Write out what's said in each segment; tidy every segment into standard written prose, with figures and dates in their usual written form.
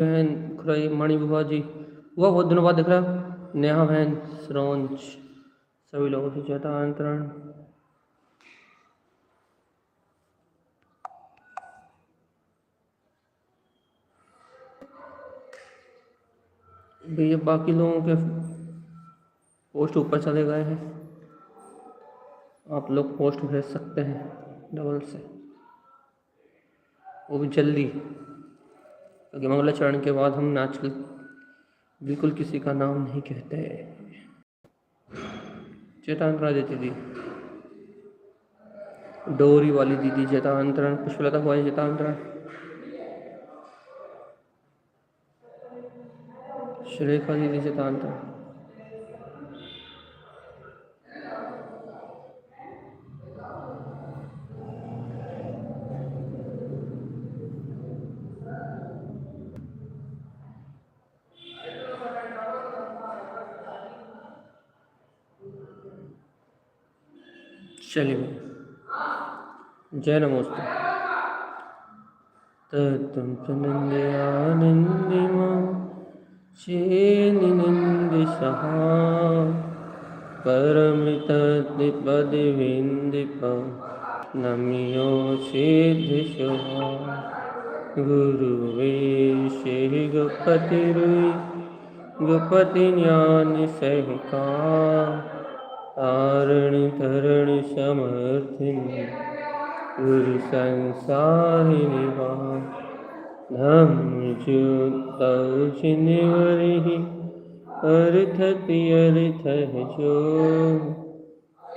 बहन खुराई मणि बुआ जी हुआ बहुत दिनों बाद दिख रहा है। नेहा बहन सरोंज सभी लोगों से चाहता आमंत्रण। भैया बाकी लोगों के पोस्ट ऊपर चले गए हैं, आप लोग पोस्ट भेज सकते हैं डबल से, वो भी जल्दी, क्योंकि मंगलाचरण के बाद हम आजकल बिल्कुल किसी का नाम नहीं कहते। चेतांतरण देती थी डोरी वाली दीदी चेतांतरण, पुष्पलता हुआ चेतांतरण, श्रेखा दीदी चेतांतरण। चलिए जय नमोस्तु। तत्तम प्रनंदयानंदिमा चेनिंदिशः परमृतपदिविन्दिपा नम्यो सिद्धिशः गुरुवे श्री गपतिरुई गपति ज्ञान सहिका तारण तरण समर्थिनी गुरु संसारिणी धम्म ज्योतौ जिनवरिहि अर्थति अर्थ जो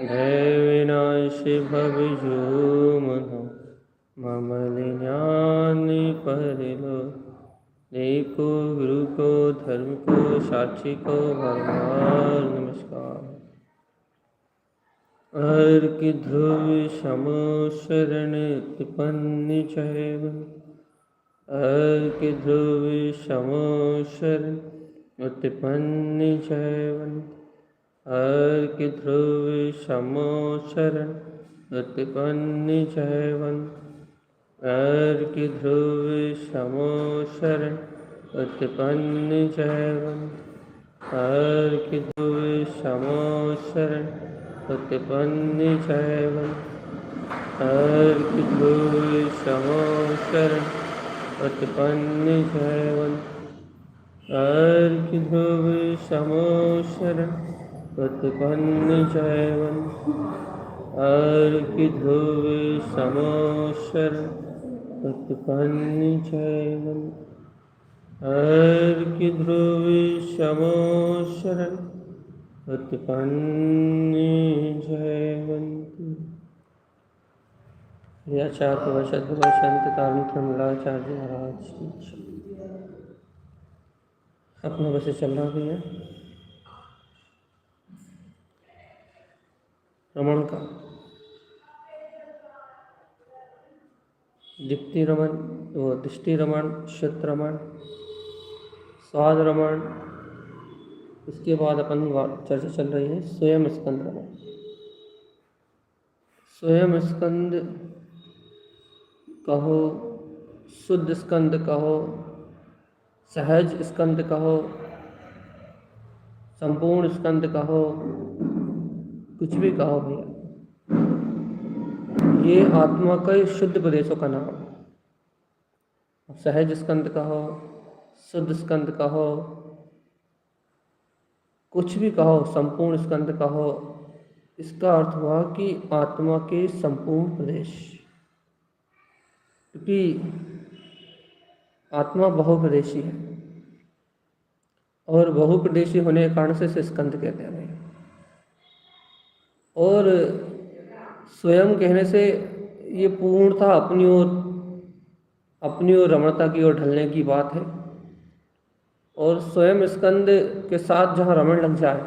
भय विनाश भव जो मनो ममल ज्ञान परिलो। देखो गुरु को धर्म को साक्षी को भगवान नमस्कार। अर्क ध्रुव समो शरण उत्पन्न चैव अर्क ध्रुव समो शरण उत्पन्न चैव अर्क ध्रुव समो शरण उत्पन्न चैव अर्क ध्रुव समो शरण उत्पन्न चैव अर्क ध्रुव समो शरण उत्पन्न चैव अर्क ध्रुव समो शरण उत्पन्न चैव अर्क ध्रुव समो शरण उत्पन्न चैव अर्क ध्रुव समो शरण उत्पन्न चैव अर्क ध्रुव समो शरण उत्पन्न जयवंती। आचार्य वर्षद वर्षंत कारण क्रमलाचार्य महाराज अपना बस चल रहा भी है। रमण का दीप्ति रमन, वो दृष्टि रमन, श्रुत रमन, स्वाद रमन, उसके बाद अपन चर्चा चल रही है स्वयं स्कंद रमन। स्वयं स्कंद कहो, शुद्ध स्कंद कहो, सहज स्कंद कहो, संपूर्ण स्कंद कहो, कुछ भी कहो भैया, ये आत्मा के शुद्ध प्रदेशों का नाम। सहज स्कंद कहो, शुद्ध स्कंद कहो, कुछ भी कहो, संपूर्ण स्कंद कहो, इसका अर्थ हुआ कि आत्मा के संपूर्ण प्रदेश, क्योंकि आत्मा बहुप्रदेशी है और बहुप्रदेशी होने के कारण से इसे स्कंद कहते हैं। और स्वयं कहने से ये पूर्णतः अपनी ओर रमणता की ओर ढलने की बात है। और स्वयं स्कंद के साथ जहाँ रमण लग जाए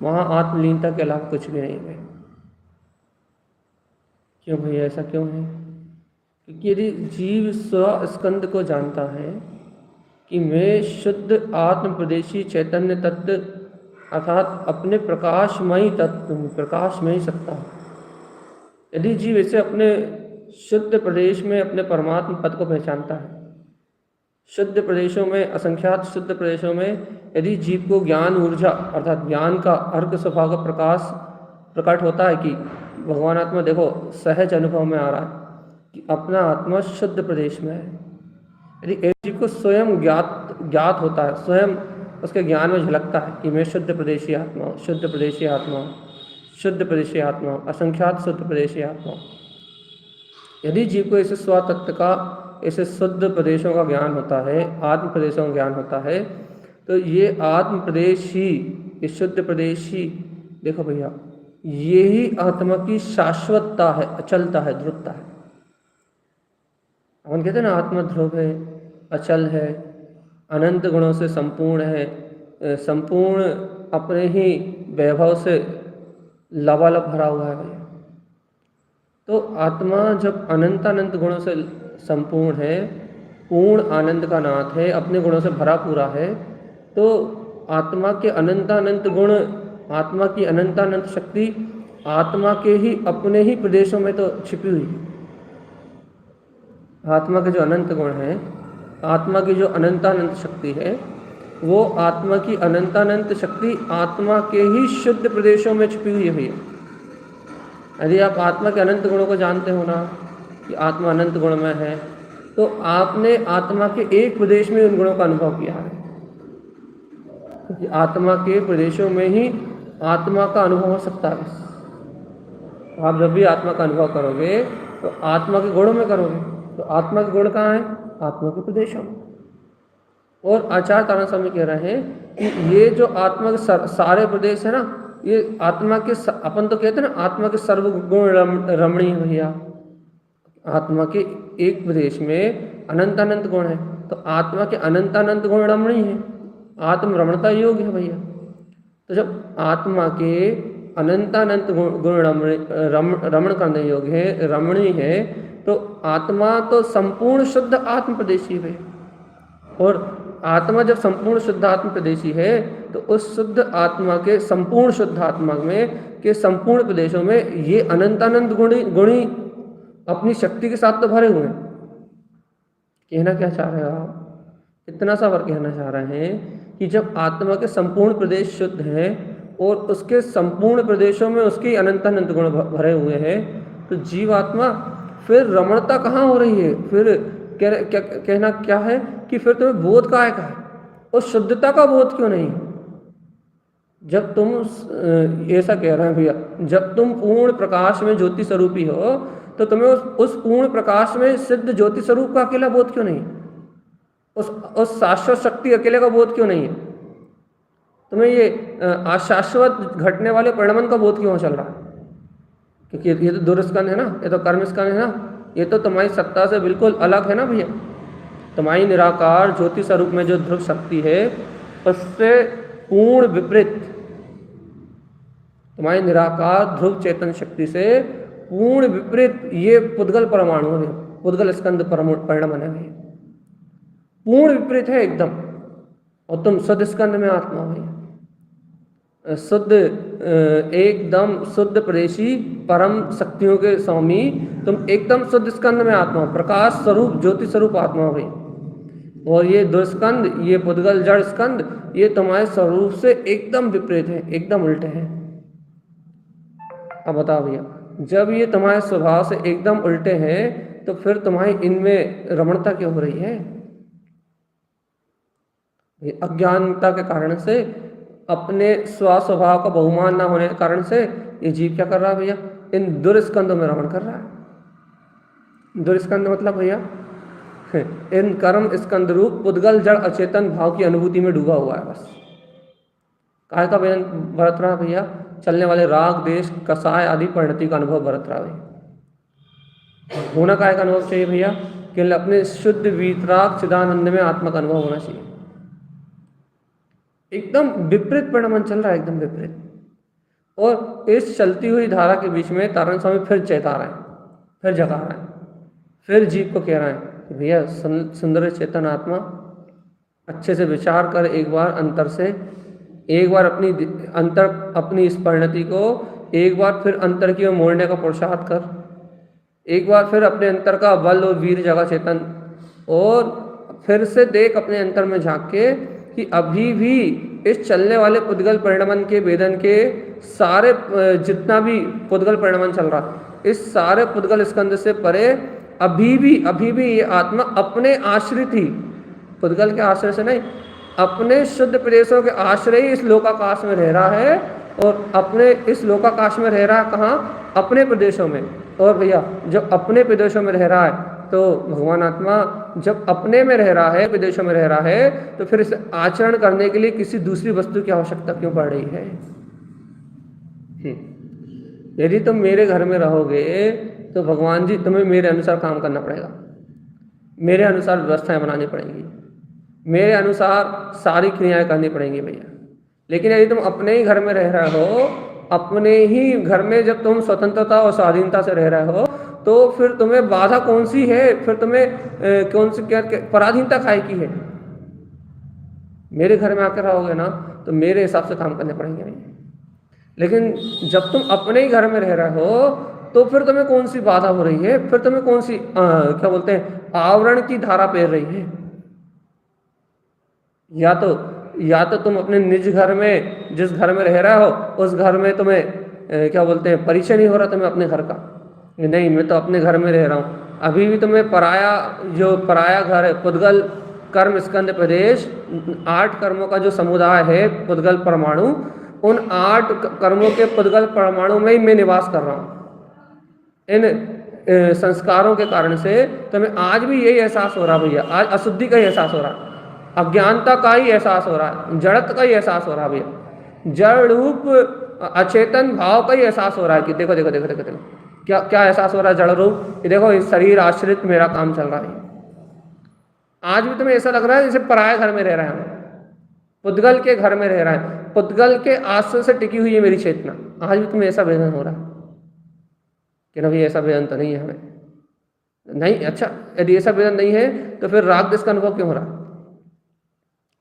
वहाँ आत्मलीनता के अलावा कुछ भी नहीं है। क्यों भैया, ऐसा क्यों है? क्योंकि यदि जीव स्व स्कंद को जानता है कि मैं शुद्ध आत्म प्रदेशी चैतन्य तत्व अर्थात अपने प्रकाशमयी तत्व, प्रकाशमयी सत्ता, यदि जीव इसे अपने शुद्ध प्रदेश में अपने परमात्म पद को पहचानता है शुद्ध प्रदेशों में, असंख्यात शुद्ध प्रदेशों में यदि जीव को ज्ञान ऊर्जा अर्थात ज्ञान का अर्क स्वभाव का प्रकाश प्रकट होता है कि भगवान आत्मा देखो सहज अनुभव में आ रहा है कि अपना आत्मा शुद्ध प्रदेश में है। यदि एक जीव को स्वयं ज्ञात होता है, स्वयं उसके ज्ञान में झलकता है कि मैं शुद्ध प्रदेशी आत्मा हूँ, शुद्ध प्रदेशी आत्मा हूँ, शुद्ध प्रदेशी आत्मा हूँ, असंख्यात शुद्ध प्रदेशी आत्मा हूँ। यदि जीव को ऐसे स्वतत्व का, ऐसे शुद्ध प्रदेशों का ज्ञान होता है, आत्म प्रदेशों का ज्ञान होता है, तो ये आत्म प्रदेश ही, ये शुद्ध प्रदेश ही, देखो भैया, यही आत्मा की शाश्वतता है, अचलता है, ध्रुवता है। हम कहते हैं ना आत्मा ध्रुव है, अचल है, अनंत गुणों से संपूर्ण है, संपूर्ण अपने ही वैभव से लबालब भरा हुआ है भैया। तो आत्मा जब अनंत गुणों से संपूर्ण है, पूर्ण आनंद का नाथ है, अपने गुणों से भरा पूरा है, तो आत्मा के अनंत गुण, आत्मा की अनंत शक्ति आत्मा के ही अपने ही प्रदेशों में तो छिपी हुई है। आत्मा के जो अनंत गुण हैं, आत्मा की जो अनंत शक्ति है, वो आत्मा की अनंत शक्ति आत्मा के ही शुद्ध प्रदेशों में छिपी हुई है। यदि आप आत्मा के अनंत गुणों को जानते हो ना कि आत्मा अनंत गुण में है, तो आपने आत्मा के एक प्रदेश में उन गुणों का अनुभव किया है, क्योंकि आत्मा के प्रदेशों में ही आत्मा का अनुभव हो सकता है। आप जब भी आत्मा का अनुभव करोगे तो आत्मा के गुणों में करोगे। तो आत्मा के गुण कहाँ हैं? आत्मा के प्रदेशों में। और आचार्य तारण स्वामी कह रहे हैं कि ये जो आत्मा के सारे प्रदेश है ना, ये आत्मा के, अपन तो कहते हैं ना आत्मा के सर्वगुण रमणीय भैया। आत्मा के एक प्रदेश में अनंत गुण है, तो आत्मा के अनंत गुण रमणीय है, आत्म रमणता योग है भैया। तो जब आत्मा के अनंत गुण रमण करने योग्य है, रमणीय है, तो आत्मा तो संपूर्ण शुद्ध आत्म प्रदेशी है। और आत्मा जब संपूर्ण शुद्ध आत्म प्रदेशी है, तो उस शुद्ध आत्मा के, संपूर्ण शुद्ध आत्मा में के संपूर्ण प्रदेशों में ये अनंत गुणी अपनी शक्ति के साथ तो भरे हुए हैं। कहना क्या चाह रहे हो आप? इतना सा बार कहना चाह रहे हैं कि जब आत्मा के संपूर्ण प्रदेश शुद्ध हैं और उसके संपूर्ण प्रदेशों में उसके अनंत गुण भरे हुए हैं, तो जीवात्मा फिर रमणता कहाँ हो रही है? फिर कहना क्या है कि फिर तुम्हें बोध का है, उस शुद्धता का बोध क्यों नहीं? जब तुम ऐसा कह रहे हैं भैया, जब तुम पूर्ण प्रकाश में ज्योति स्वरूपी हो, तो तुम्हें उस पूर्ण प्रकाश में सिद्ध ज्योति स्वरूप का अकेला बोध क्यों नहीं? उस शाश्वत शक्ति अकेले का बोध क्यों नहीं है? तुम्हें ये अशाश्वत घटने वाले परिणाम का बोध क्यों चल रहा है? क्योंकि ये तो दुर्स्कंध है ना, ये तो कर्म स्कंध है ना, ये तो तुम्हारी सत्ता से बिल्कुल अलग है ना भैया। तुम्हारी निराकार ज्योति स्वरूप में जो ध्रुव शक्ति है, उससे पूर्ण विपरीत, तुम्हारी निराकार ध्रुव चेतन शक्ति से पूर्ण विपरीत ये पुद्गल परमाणु है, पुद्गल स्कंद परिणाम है, पूर्ण विपरीत है एकदम। और तुम शुद्ध स्कंद में आत्मा हो, शुद्ध एकदम शुद्ध प्रदेशी परम शक्तियों के स्वामी, तुम एकदम शुद्ध स्कंद में आत्मा हो, प्रकाश स्वरूप ज्योति स्वरूप आत्मा हो गई। और ये दुष्कंद, ये पुद्गल जड़ स्कंद, ये तुम्हारे स्वरूप से एकदम विपरीत है, एकदम उल्टे हैं। अब बताओ भैया, जब ये तुम्हारे स्वभाव से एकदम उल्टे हैं, तो फिर तुम्हारी इनमें रमणता क्यों हो रही है? अज्ञानता के कारण से, अपने स्वभाव का बहुमान ना होने के कारण से ये जीव क्या कर रहा है भैया? इन दुर्स्कंदों में रमण कर रहा है। दुर्स्कंद मतलब भैया इन कर्म स्कंद रूप पुद्गल जड़ अचेतन भाव की अनुभूति में डूबा हुआ है। बस काय का बरत रहा भैया? चलने वाले राग देश कसाय आदि परिणति का अनुभव बरत रहा है। होना काय का अनुभव चाहिए भैया? कि अपने शुद्ध वीतराग चिदानंद में आत्मा का अनुभव होना चाहिए। एकदम विपरीत परिणाम चल रहा है, एकदम विपरीत। और इस चलती हुई धारा के बीच में तारण स्वामी फिर चेता रहे हैं, फिर जगा रहे हैं, फिर जीव को कह रहे हैं कि भैया सुंदर चेतन आत्मा, अच्छे से विचार कर एक बार अंतर से, एक बार अपनी इस परिणति को एक बार फिर अंतर की ओर मोड़ने का पुरुषार्थ कर, एक बार फिर अपने अंतर का बल और वीर जगा चेतन, और फिर से देख अपने अंतर में झांक के कि अभी भी इस चलने वाले पुद्गल परिणमन के वेदन के सारे जितना भी पुद्गल परिणमन चल रहा, इस सारे पुद्गल स्कंद से परे अभी भी ये आत्मा अपने आश्रित ही, पुद्गल के आश्रय से नहीं, अपने शुद्ध प्रदेशों के आश्रय ही इस लोकाकाश में रह रहा है। और अपने इस लोकाकाश में रह रहा है कहाँ? अपने प्रदेशों में। और भैया जब अपने प्रदेशों में रह रहा है तो भगवान आत्मा जब अपने में रह रहा है, विदेशों में रह रहा है, तो फिर इसे आचरण करने के लिए किसी दूसरी वस्तु की आवश्यकता क्यों पड़ रही है? यदि तुम मेरे घर में रहोगे तो भगवान जी तुम्हें मेरे अनुसार काम करना पड़ेगा, मेरे अनुसार व्यवस्थाएं बनानी पड़ेंगी, मेरे अनुसार सारी क्रियाएं करनी पड़ेंगी भैया। लेकिन यदि तुम अपने ही घर में रह रहे हो, अपने ही घर में जब तुम स्वतंत्रता और स्वाधीनता से रह रहे हो, तो फिर तुम्हें बाधा कौन सी है? फिर तुम्हें कौन सी क्या पराधीनता काहे की है? मेरे घर में आकर रहोगे ना तो मेरे हिसाब से काम करने पड़ेंगे भैया। लेकिन जब तुम अपने ही घर में रह रहे हो तो फिर तुम्हें कौन सी बाधा हो रही है? फिर तुम्हें कौन सी क्या बोलते हैं आवरण की धारा पैर रही है? या तो तुम अपने निज घर में, जिस घर में रह रहे हो, उस घर में तुम्हें क्या बोलते हैं परिचय नहीं हो रहा तुम्हें अपने घर का, नहीं मैं तो अपने घर में रह रहा हूँ। अभी भी तुम्हें पराया, जो पराया घर है, पुद्गल कर्म स्कंद प्रदेश, 8 कर्मों का जो समुदाय है पुद्गल परमाणु, उन 8 कर्मों के पुद्गल परमाणु में ही मैं निवास कर रहा हूँ। इन संस्कारों के कारण से तुम्हें आज भी यही एहसास हो रहा भैया, आज अशुद्धि का ही एहसास हो रहा, अज्ञानता का ही एहसास हो रहा है, जड़त्व का ही एहसास हो रहा भैया, जड़ रूप अचेतन भाव का ही एहसास हो रहा है कि देखो देखो देखो देखो देखो क्या क्या एहसास हो रहा है जड़ रूप, कि देखो इस शरीर आश्रित मेरा काम चल रहा है। आज भी तुम्हें ऐसा लग रहा है जैसे पराये घर में रह रहे हैं, पुद्गल के घर में रह रहा है, पुद्गल के आश्रय से टिकी हुई है मेरी चेतना। आज भी तुम्हें ऐसा वेदन हो रहा है कि ना भाई ऐसा वेदन तो नहीं है हमें, नहीं। अच्छा यदि ऐसा वेदन नहीं है तो फिर राग देश का अनुभव क्यों हो रहा?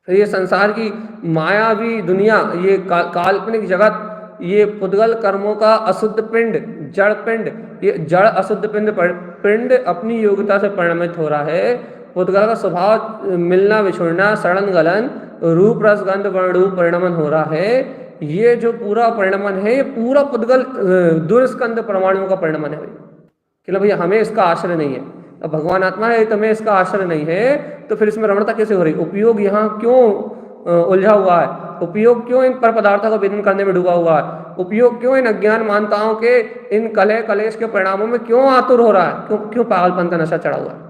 फिर ये संसार की मायावी दुनिया, ये काल्पनिक जगत, ये पुद्गल कर्मों का अशुद्ध पिंड, जड़ पिंड, ये जड़ अशुद्ध पिंड अपनी योग्यता से परिणमित हो रहा है। पुद्गल का स्वभाव मिलना विछुड़ना, सड़न गलन, रूप रस गंध वर्ण रूप परिणमन हो रहा है। ये जो पूरा परिणमन है, ये पूरा पुद्गल दुर्स्कंद परमाणुओं का परिणमन है कि भैया हमें इसका आश्रय नहीं है। अब भगवान आत्मा है तो हमें इसका आश्रय नहीं है, तो फिर इसमें रमणता कैसे हो रही? उपयोग यहाँ क्यों उलझा हुआ है? उपयोग क्यों इन पर पदार्थों का वेदन करने में डूबा हुआ है? उपयोग क्यों इन अज्ञान मानताओं के, इन कलह कलेश के परिणामों में क्यों आतुर हो रहा है? क्यों पागलपन का नशा चढ़ा हुआ है?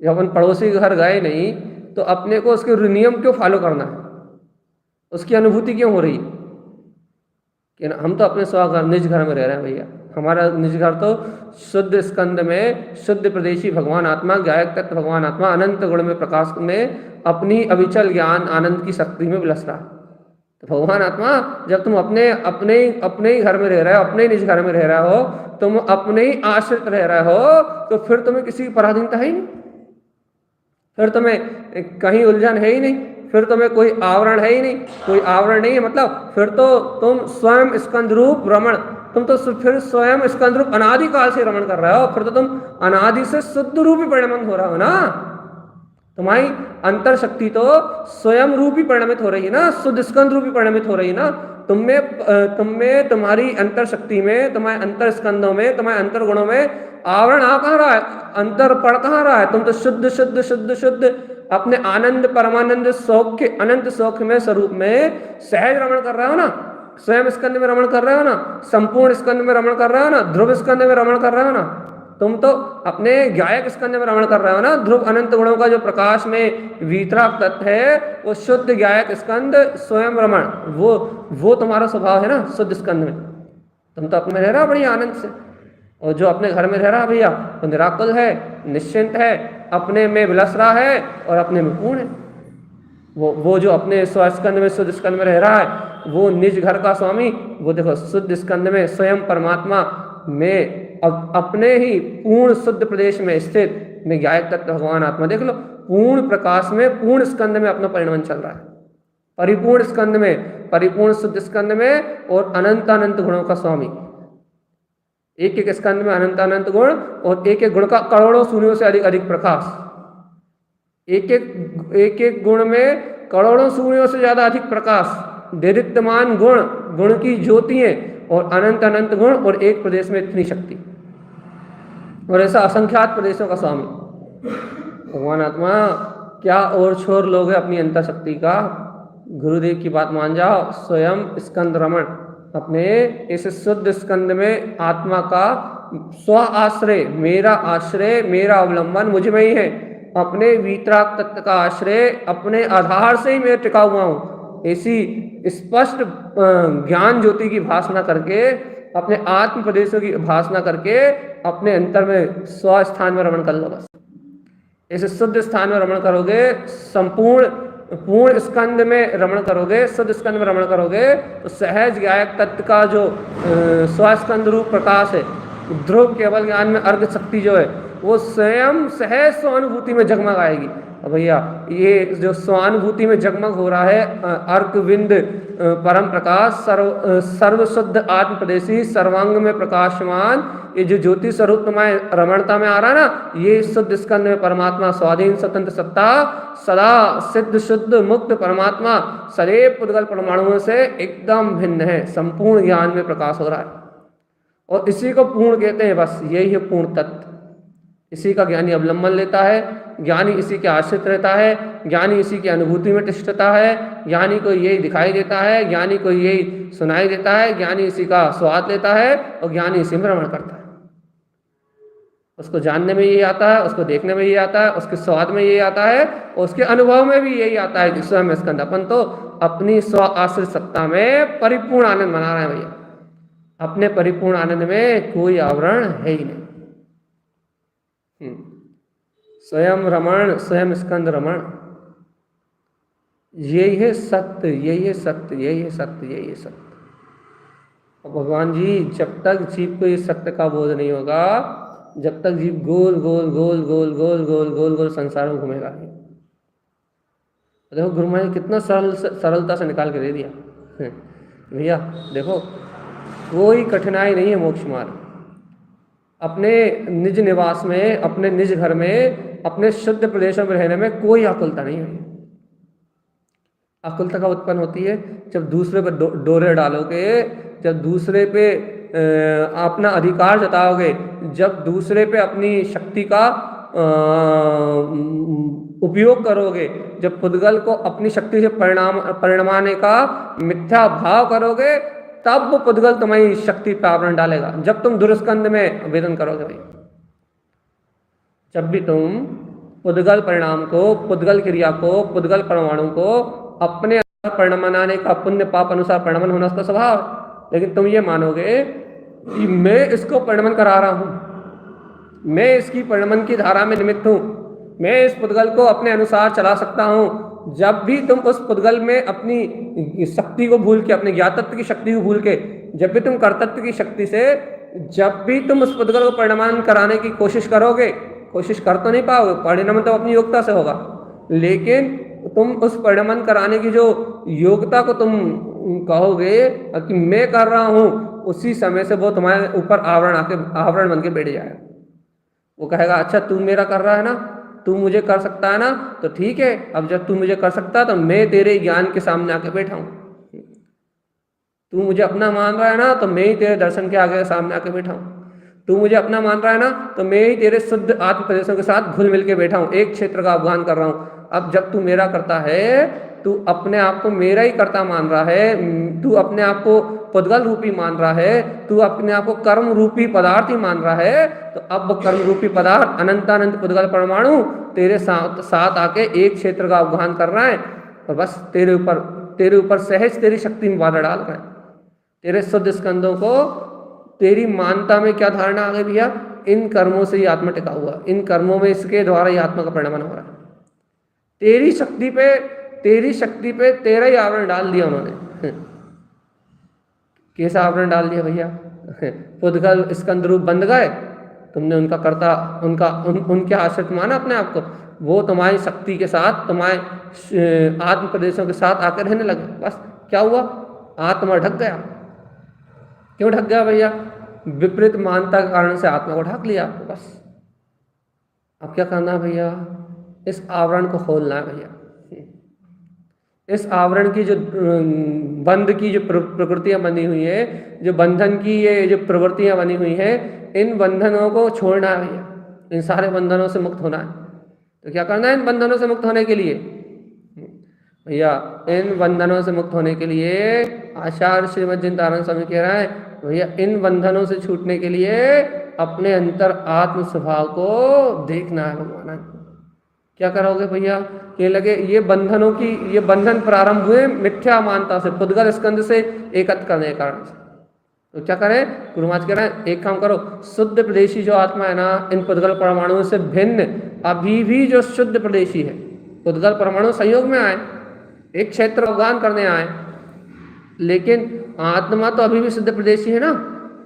जब अपन पड़ोसी के घर गए नहीं तो अपने को उसके नियम क्यों फॉलो करना है? उसकी अनुभूति क्यों हो रही है? कि हम तो अपने स्वघर निज घर में रह रहे हैं भैया। हमारा निज घर तो शुद्ध स्कंद में, शुद्ध प्रदेशी भगवान आत्मा, गायक तत्व भगवान आत्मा अनंत गुण में, प्रकाश में, अपनी अविचल ज्ञान आनंद की शक्ति में विलस रहा। तो भगवान आत्मा जब तुम अपने ही घर में रह रहे हो, अपने ही निज घर में रह रहे हो, तुम अपने ही आश्रित रह रहे हो, तो फिर तुम्हें किसी की पराधीनता है ही नहीं, फिर तुम्हें कहीं उलझन है ही नहीं, फिर तुम्हें कोई आवरण है ही नहीं। कोई आवरण नहीं है मतलब फिर तो तुम स्वयं स्कंद रूप रमण, तुम तो फिर स्वयं स्कंद रूप अनादि काल से रमण कर रहे हो, फिर तो तुम अनादि से शुद्ध रूप ही परिणमन हो रहा हो ना। तुम्हारी अंतर शक्ति तो स्वयं रूप ही परिणमित हो रही है ना, शुद्ध स्कंद रूप ही परिणमित हो रही है ना। तुममें तुम्हारी अंतर शक्ति में, तुम्हारे अंतर स्कंदों में, तुम्हारे अंतर गुणों में आवरण आ कहाँ रहा है? अंतर पड़ कहाँ रहा है? तुम तो शुद्ध शुद्ध शुद्ध शुद्ध अपने आनंद परमानंद सौख्य अनंत सौख्य में स्वरूप में सहज रमण कर रहे हो ना, स्वयं स्कंद में रमण कर रहे हो ना, संपूर्ण स्कंद में रमण कर रहे हो ना, ध्रुव स्कंद में रमण कर रहे हो ना। तुम तो अपने गायक स्कंद में रमण कर रहे हो ना। ध्रुव अनंत गुणों का जो प्रकाश में वीतराग तत्व है, वो शुद्ध गायक स्कंद स्वयं रमण, वो तुम्हारा स्वभाव है ना शुद्ध स्कंद में। तुम तो अपने रह रहा बड़ी आनंद से, और जो अपने घर में रह रहा भैया वो निराकुल है, निश्चिंत है, अपने में विलस रहा है और अपने में पूर्ण है। वो जो अपने स्वस्कंद में शुद्ध स्कंद में रह रहा है, वो निज घर का स्वामी, वो देखो शुद्ध स्कंद में स्वयं परमात्मा में अब अपने ही पूर्ण शुद्ध प्रदेश में स्थित में गायक तत्व भगवान आत्मा देख लो, पूर्ण प्रकाश में, पूर्ण स्कंद में अपना परिणमन चल रहा है, परिपूर्ण स्कंद में, परिपूर्ण शुद्ध स्कंद में, और अनंत अनंत गुणों का स्वामी। एक एक स्कंद में अनंत अनंत गुण, और एक एक गुण का करोड़ों सूर्यों से अधिक अधिक प्रकाश। एक एक गुण में करोड़ों सूर्यों से ज्यादा अधिक प्रकाश, देदीप्यमान गुण, गुण की ज्योतियां और अनंत अनंत गुण, और एक प्रदेश में इतनी शक्ति, और ऐसा असंख्यात प्रदेशों का स्वामी भगवान आत्मा। क्या और छोर लोग अपनी अंतर शक्ति का? गुरुदेव की बात मान जाओ। स्वयं स्कंद रमण अपने इस शुद्ध स्कंद में आत्मा का स्व आश्रय, मेरा आश्रय, मेरा अवलंबन मुझ में ही है। अपने वीतराग तत्व का आश्रय, अपने आधार से ही मैं टिका हुआ हूँ। ऐसी स्पष्ट ज्ञान ज्योति की भासना करके, अपने आत्म प्रदेशों की भासना करके अपने अंतर में स्व स्थान में रमण कर लो। बस इस शुद्ध स्थान में रमण करोगे, संपूर्ण पूर्ण स्कंद में रमण करोगे, शुद्ध स्कंद में रमण करोगे, तो सहज गायक तत्व का जो स्वस्कंद रूप प्रकाश है, ध्रुव केवल ज्ञान में अर्घ शक्ति जो है, वो स्वयं सहज स्वानुभूति में जगमगाएगी। अब भैया ये जो स्वानुभूति में जगमग हो रहा है, अर्क विंद परम प्रकाश, सर्व शुद्ध आत्म प्रदेशी, सर्वांग में प्रकाशमान, ये जो ज्योति स्वरूप तुम्हारे रमणता में आ रहा है ना, ये शुद्ध स्कंद में परमात्मा स्वाधीन स्वतंत्र सत्ता, सदा सिद्ध शुद्ध मुक्त परमात्मा सदैव पुद्गल परमाणुओं से एकदम भिन्न है, संपूर्ण ज्ञान में प्रकाश हो रहा है। और इसी को पूर्ण कहते हैं। बस यही है पूर्ण तत्व। इसी का ज्ञानी अवलंबन लेता है, ज्ञानी इसी के आश्रित रहता है, ज्ञानी इसी की अनुभूति में टिकता है, ज्ञानी को यही दिखाई देता है, ज्ञानी को यही सुनाई देता है, ज्ञानी इसी का स्वाद लेता है और ज्ञानी इसी में रमण करता है। उसको जानने में यही आता है, उसको देखने में यही आता है, उसके स्वाद में यही आता है और उसके अनुभव में भी यही आता है कि स्वयं स्कंद। अपन तो अपनी स्व आश्रित सत्ता में परिपूर्ण आनंद मना रहे हैं भैया। अपने परिपूर्ण आनंद में कोई आवरण है ही नहीं। स्वयं रमण, स्वयं स्कंद रमण, यही है सत्य, यही है सत्य, यही है सत्य, यही है सत्य। और भगवान जी जब तक जीव को इस सत्य का बोध नहीं होगा, जब तक जीव गोल गोल गोल गोल गोल गोल गोल गोल संसार में घूमेगा। देखो गुरु महाराज ने कितना सरलता से निकाल के दे दिया भैया। देखो कोई कठिनाई नहीं है मोक्ष मार्ग। अपने निज निवास में, अपने निज घर में, अपने शुद्ध प्रदेशों में रहने में कोई आकुलता नहीं है। आकुलता का उत्पन्न होती है जब दूसरे पे डोरे डालोगे, जब दूसरे पे अपना अधिकार जताओगे, जब दूसरे पे अपनी शक्ति का उपयोग करोगे, जब पुद्गल को अपनी शक्ति से परिणमाने का मिथ्या भाव करोगे, तब वो पुद्गल तुम्हारी शक्ति पे आवरण डालेगा। जब तुम दुर्स्कंद में वेदन करोगे भाई, जब भी तुम पुद्गल परिणाम को, पुद्गल क्रिया को, पुद्गल परमाणु को अपने अनुसार परिणमनाने का, पुण्य पाप अनुसार परिणमन होना उसका स्वभाव है, लेकिन तुम ये मानोगे कि मैं इसको परिणमन करा रहा हूं, मैं इसकी परिणमन की धारा में निमित्त हूं, मैं इस पुद्गल को अपने अनुसार चला सकता हूं। जब भी तुम उस पुद्गल में अपनी शक्ति को भूल के, अपने ज्ञातत्व की शक्ति को भूल के, जब भी तुम कर्तत्व की शक्ति से, जब भी तुम उस पुद्गल को परिणमन कराने की कोशिश करोगे, कोशिश कर तो नहीं पाओगे, परिणमन तो अपनी योग्यता से होगा, लेकिन तुम उस परिणमन कराने की जो योग्यता को तुम कहोगे कि मैं कर रहा हूं, उसी समय से वो तुम्हारे ऊपर आवरण बन के बैठ जाएगा। वो कहेगा अच्छा तू मेरा कर रहा है ना, तू मुझे कर सकता है ना, तो ठीक है, अब जब तू मुझे कर सकता है तो मैं तेरे ज्ञान के सामने आके बैठा हूं। तू मुझे अपना मान रहा है ना, तो मैं ही तेरे दर्शन के आगे सामने आके बैठा हूं। तू मुझे अपना मान रहा है ना, तो मैं ही तेरे शुद्ध आत्म प्रदेशों के साथ घुल मिल के बैठा हूं, एक क्षेत्र का अवगान कर रहा हूं। अब जब तू मेरा करता है, तू अपने आप को मेरा ही कर्ता मान रहा है, तू अपने आप को पुद्गल रूपी मान रहा है, तू अपने आप को कर्म रूपी पदार्थ ही मान रहा है, तो अब वो कर्म रूपी पदार्थ अनंतानंत पुद्गल परमाणु तेरे साथ आके एक क्षेत्र का अवगान कर रहा है, और बस तेरे ऊपर सहज तेरी शक्ति में बाधा डाल रहा है। तेरे शुद्ध स्कंदों को, तेरी मानता में क्या धारणा आ गई भैया, इन कर्मों से ही आत्मा टिका हुआ, इन कर्मों में इसके द्वारा ही आत्मा का परिणमन हो रहा है। तेरी शक्ति पे तेरा ही आवरण डाल दिया उन्होंने। कैसा आवरण डाल दिया भैया? पुद्गल स्कंद रूप बंध गए, तुमने उनका कर्ता, उनके आश्रित माना अपने आप को, वो तुम्हारी शक्ति के साथ, तुम्हारे आत्म प्रदेशों के साथ आकर रहने लगे। बस क्या हुआ? आत्मा ढक गया। क्यों ढक गया भैया? विपरीत मानता के कारण से आत्मा को ढक लिया आपको। बस अब क्या करना है भैया? इस आवरण को खोलना है भैया। इस आवरण की जो बंध की जो प्रकृतियां बनी हुई है, जो बंधन की ये जो प्रवृत्तियां बनी हुई है, इन बंधनों को छोड़ना है भैया। इन सारे बंधनों से मुक्त होना है। तो क्या करना है इन बंधनों से मुक्त होने के लिए भैया? इन बंधनों से मुक्त होने के लिए आचार्य श्रीमद् जिनतारण स्वामी कह रहा है भैया, इन बंधनों से छूटने के लिए अपने अंतर आत्म स्वभाव को देखना है भगवान। क्या करोगे भैया? ये लगे ये बंधनों की, ये बंधन प्रारंभ हुए मिथ्या मानता से, पुद्गल स्कंद से एकत्र करने के कारण से। तो क्या करें? गुरु महाराज कह रहे हैं एक काम करो, शुद्ध प्रदेशी जो आत्मा है ना, इन पुद्गल परमाणुओं से भिन्न अभी भी जो शुद्ध प्रदेशी है, पुद्गल परमाणु संयोग में आए, एक क्षेत्र अवगान करने आए, लेकिन आत्मा तो अभी भी शुद्ध प्रदेशी है ना।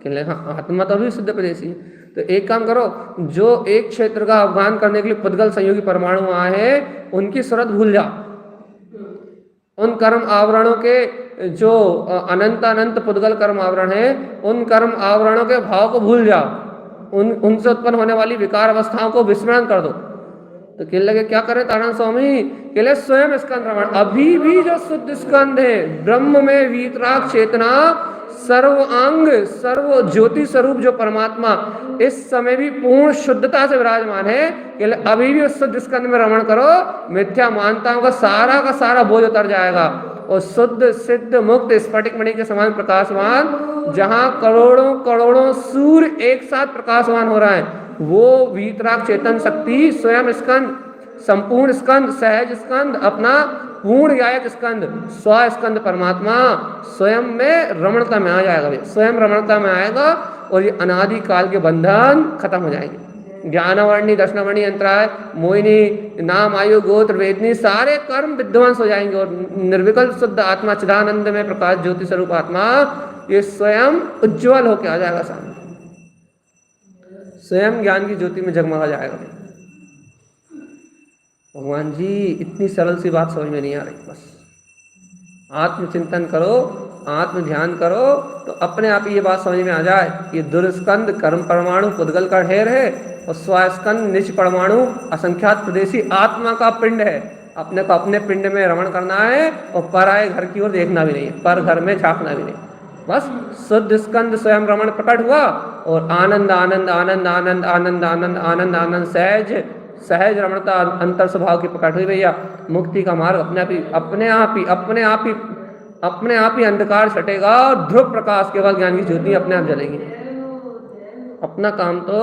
कहले हाँ, आत्मा तो अभी भी शुद्ध प्रदेशी है। तो एक काम करो, जो एक क्षेत्र का अवगान करने के लिए पुद्गल संयोगी परमाणु आए हैं, उनकी सूरत भूल जाओ। उन कर्म आवरणों के जो अनंत अनंत पुद्गल कर्म आवरण है, उन कर्म आवरणों के भाव को भूल जाओ। उनसे उत्पन्न होने वाली विकार अवस्थाओं को विस्मरण कर दो। तो कहने लगे क्या करें तारण स्वामी? कहले स्वयं स्कंद रमण, अभी भी जो शुद्ध स्कंद है, ब्रह्म में वीतराग चेतना, सर्व अंग सर्व ज्योति स्वरूप जो परमात्मा इस समय भी पूर्ण शुद्धता से विराजमान है, कहले अभी भी उस शुद्ध स्कंद में रमण करो, मिथ्या मानताओं का सारा बोझ उतर जाएगा। और शुद्ध सिद्ध मुक्त स्फटिक मणि के समान प्रकाशवान, जहां करोड़ों करोड़ों सूर्य एक साथ प्रकाशवान हो रहा है, वो वीतराग चेतन शक्ति स्वयं स्कंद, संपूर्ण स्कंद, सहज स्कंद, अपना पूर्ण गायक स्कंद, स्व स्कंद परमात्मा स्वयं में रमणता में आ जाएगा। स्वयं रमणता में आएगा और ये अनादि काल के बंधन खत्म हो जाएंगे। ज्ञानवर्णी, दर्शनवर्णी, अंतराय, मोहिनी, नाम, आयु, गोत्र, वेदनी, सारे कर्म विध्वंस हो जाएंगे और निर्विकल्प शुद्ध आत्मा, चिदानंद में प्रकाश ज्योति स्वरूप आत्मा, ये स्वयं उज्ज्वल होकर आ जाएगा सामने, स्वयं ज्ञान की ज्योति में जगमगा जाएगा। भगवान जी इतनी सरल सी बात समझ में नहीं आ रही। बस आत्मचिंतन करो, आत्म ध्यान करो, तो अपने आप ही ये बात समझ में आ जाए। ये दुर्स्कंद कर्म परमाणु पुद्गल का ढेर है और स्वस्कंद निज परमाणु असंख्यात प्रदेशी आत्मा का पिंड है। अपने को अपने पिंड में रमण करना है और पराये घर की ओर देखना भी नहीं है, पर घर में झांकना भी नहीं। बस शुद्ध स्कंद स्वयं रमण प्रकट हुआ और आनंद आनंद आनंद आनंद आनंद आनंद आनंद आनंद सहज सहज रमणता अंतर स्वभाव की प्रकट हुई भैया। मुक्ति का मार्ग अपने आप ही अंधकार छटेगा और ध्रुव प्रकाश केवल ज्ञान की ज्योति अपने आप जलेगी। अपना काम तो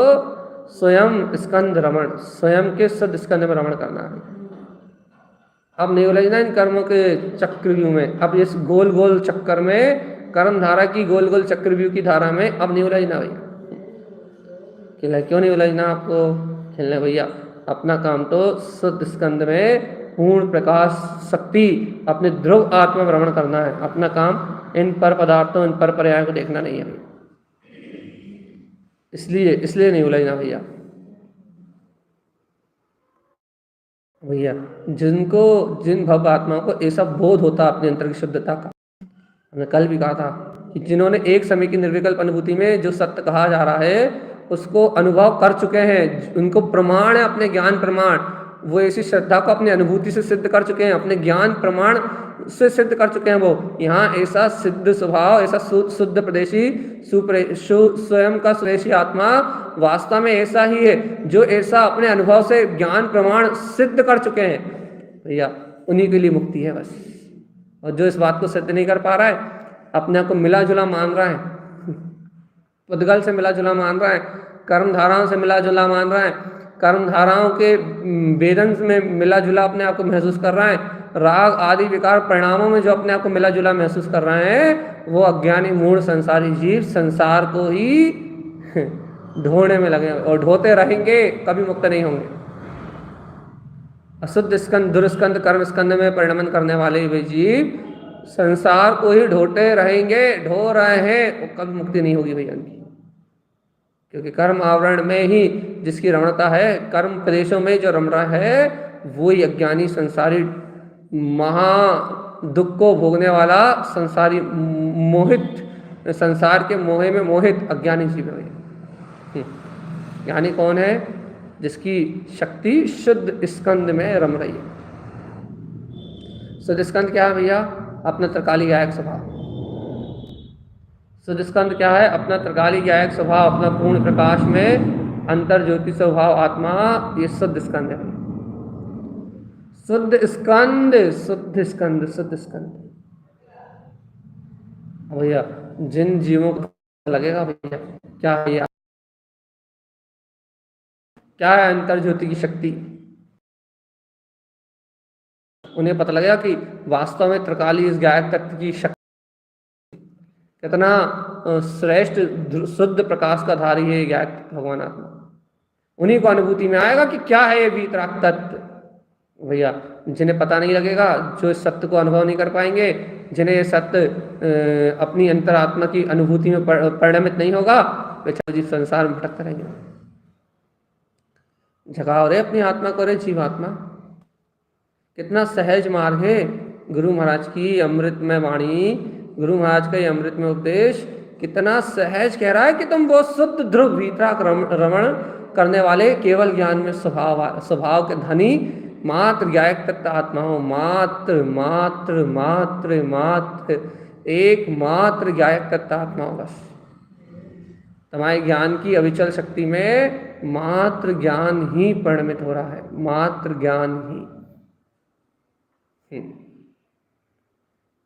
स्वयं स्कंद रमण, स्वयं के शुद्ध स्कंद में रमण करना है। अब नहीं उलझना इन कर्मों के चक्रव्यूह में, अब इस गोल गोल चक्कर में, कर्म धारा की गोल गोल चक्रव्यूह की धारा में अब नहीं उलझना भैया। क्यों नहीं उलझना आपको? खेलने भैया अपना काम तो शुद्ध स्कंद में पूर्ण प्रकाश शक्ति अपने ध्रुव आत्मा में रमण करना है। अपना काम इन पर पदार्थों, इन पर पर्यायों को देखना नहीं है भैया। इसलिए नहीं उलझना भैया। भैया जिन भव आत्माओं को ऐसा बोध होता अपने अंतर की शुद्धता का, हमने कल भी कहा था कि जिन्होंने एक समय की निर्विकल्प अनुभूति में जो सत्य कहा जा रहा है उसको अनुभव कर चुके हैं, उनको प्रमाण है, अपने ज्ञान प्रमाण, वो ऐसी श्रद्धा को अपनी अनुभूति से सिद्ध कर चुके हैं, अपने ज्ञान प्रमाण से सिद्ध कर चुके हैं। वो यहाँ ऐसा सिद्ध स्वभाव, ऐसा शुद्ध प्रदेशी स्वयं का स्वदेशी आत्मा वास्तव में ऐसा ही है जो ऐसा अपने अनुभव से ज्ञान प्रमाण सिद्ध कर चुके हैं भैया। उन्हीं के लिए मुक्ति है बस। और जो इस बात को सिद्ध नहीं कर पा रहा है, अपने आप को मिला जुला मान रहा है, पुद्गल से मिला जुला मान रहा है, कर्म धाराओं से मिला जुला मान रहा है, कर्म धाराओं के वेदन में मिला जुला अपने आप को महसूस कर रहा है, राग आदि विकार परिणामों में जो अपने आप को मिला जुला महसूस कर रहे हैं, वो अज्ञानी मूढ़ संसारी जीव संसार को ही ढोने में लगे और ढोते रहेंगे, कभी मुक्त नहीं होंगे। अशुद्ध स्कंद, दुर्स्कंद, कर्म स्कंद में परिणमन करने वाले वे जीव संसार को ही ढोते रहेंगे, ढो रहे हैं, और कभी मुक्ति नहीं होगी भैया उनकी। क्योंकि कर्म आवरण में ही जिसकी रमणता है, कर्म प्रदेशों में जो रम रहा है, वो ही अज्ञानी संसारी महा दुख को भोगने वाला संसारी मोहित, संसार के मोहे में मोहित अज्ञानी जीव है। ज्ञानी कौन है? जिसकी शक्ति शुद्ध स्कंद में रम रही है। शुद्ध स्कंद क्या है भैया? अपना त्रिकाली गायक स्वभाव। शुद्ध स्कंद क्या है? अपना त्रिकाली गायक स्वभाव, अपना पूर्ण प्रकाश में अंतर ज्योति स्वभाव आत्मा, ये शुद्ध स्कंद है। शुद्ध स्कंद, शुद्ध स्कंद, शुद्ध स्कंद। भैया जिन जीवों को लगेगा भैया क्या भैया क्या है अंतर ज्योति की शक्ति, उन्हें पता लगेगा कि वास्तव में त्रिकाली इस गायक तत्व की शक्ति कितना श्रेष्ठ शुद्ध प्रकाश का धारी है गायक भगवान आत्मा। उन्हीं को अनुभूति में आएगा कि क्या है ये वीतराग तत्व। भैया जिन्हें पता नहीं लगेगा, जो इस सत्य को अनुभव नहीं कर पाएंगे, जिन्हें ये सत्य अपनी अंतरात्मा की अनुभूति में परिणमित नहीं होगा, वे जीव संसार में भटकते रहेंगे। झकाओ रे अपनी आत्मा को रे जीवात्मा। कितना सहज मार्ग है गुरु महाराज की अमृतमय वाणी, गुरु महाराज का ये अमृतमय उपदेश कितना सहज कह रहा है कि तुम वो शुद्ध ध्रुव वीतराग रमण करने वाले केवल ज्ञान में स्वभाव के धनी मात्र गायक तत्व आत्मा हो। मात्र मात्र मात्र मात्र एकमात्र गायक तत्व आत्मा हो। बस तुम्हारे ज्ञान की अविचल शक्ति में मात्र ज्ञान ही परिणमित हो रहा है, मात्र ज्ञान ही।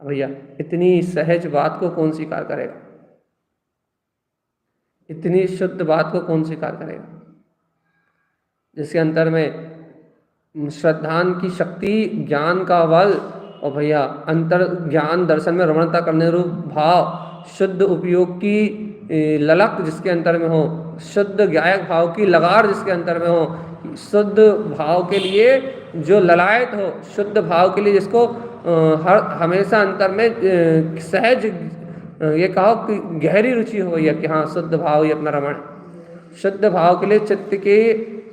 भैया इतनी सहज बात को कौन स्वीकार करेगा? इतनी शुद्ध बात को कौन स्वीकार करेगा? जिसके अंतर में श्रद्धान की शक्ति, ज्ञान का बल और भैया अंतर ज्ञान दर्शन में रमणता करने रूप भाव, शुद्ध उपयोग की ललक जिसके अंतर में हो, शुद्ध गायक भाव की लगार जिसके अंतर में हो, शुद्ध भाव के लिए जो ललायत हो, शुद्ध भाव के लिए जिसको हर हमेशा अंतर में सहज ये कहो कि गहरी रुचि हो भैया कि हाँ शुद्ध भाव ही अपना रमण। शुद्ध भाव के लिए